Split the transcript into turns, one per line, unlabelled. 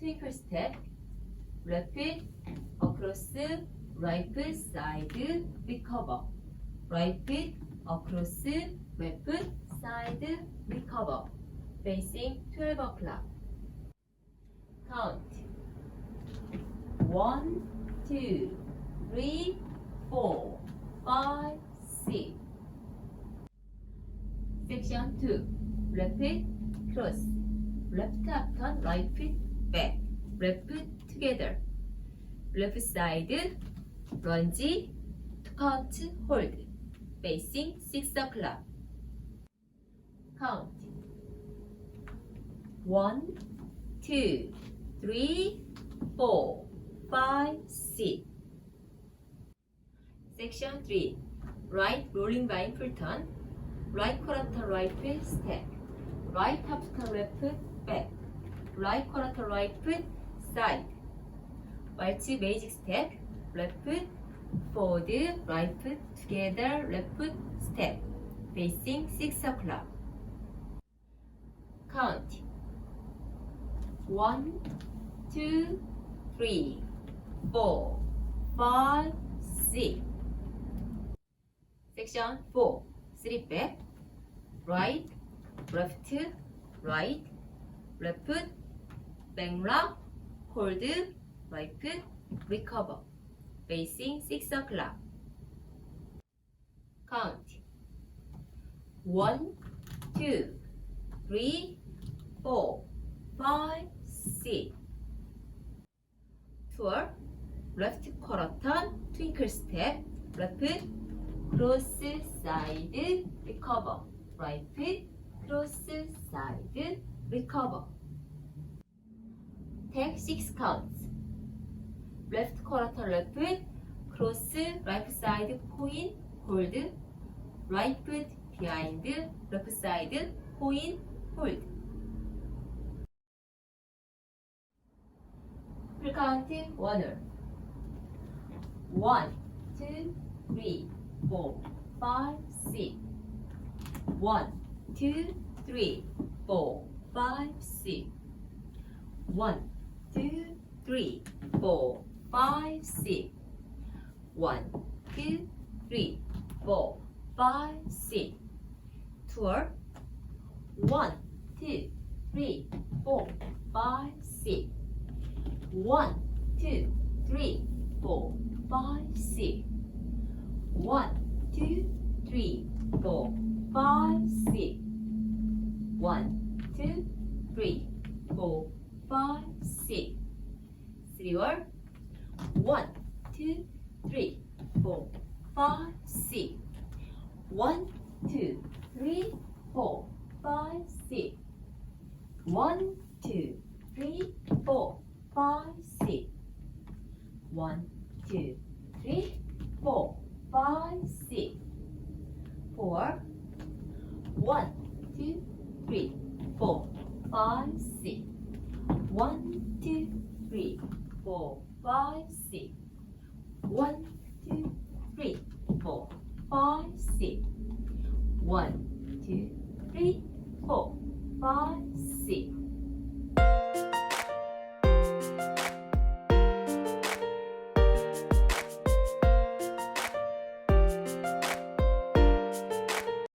twinkle step, rapid, across, right side, recover, rapid, across, left side, recover, facing 12 o'clock. Count 1, 2, 3, 4, 5, 6. Section 2. Left cross. Left up turn, right foot back. Left together. Left side lunge to count hold. Facing 6 o'clock. Count 1, 2, 3, 4, 5, 6. Section 3. Right rolling vine full turn. Right quarter turn, right foot step. Right half turn, left foot back. Right quarter turn, right foot side. Waltz magic step. Left foot forward, right foot together, left foot step. Facing 6 o'clock. Count 1, 2, 3, 4, 5, 6. Section 4. 3 back, right, left, right, left, back lock, hold, right, recover, facing 6 o'clock. Count 1, 2, 3, 4, 5, 6. Twirl, left quarter turn, twinkle step, left, cross side, recover, right, cross side, recover. Take 6 counts. Left quarter, left, cross, right side, point, hold, right foot behind, left side, point, hold. Full count oneer. 1, 2, 3, 4, 5, 6. 1, 2, 3, 4, 5, 6. 1, 2, 3, 4, 5, 6. 1, 2, 3, 4, 5, 6. Twirl. 1, 2, 3, 4, 5, 6. 1, 2, 3, 4, 5, 6. 1, 2, 3, 4, 5, 6. 1, 2, 3, 4, 5, 6. 3 word. 1, 2, 3, 4, 5, 6. 1, 2, 3, 4, 5, 6. 1, 2, 3, 4, 5, 6. 1, 2, 3, 4, 5, 6. 4. 1, 2, 3, 4, 5, 6. 1, 2, 3, 4, 5, 6. 1, 2, 3, 4, 5, 6. 1, 2, 3, 4, 5,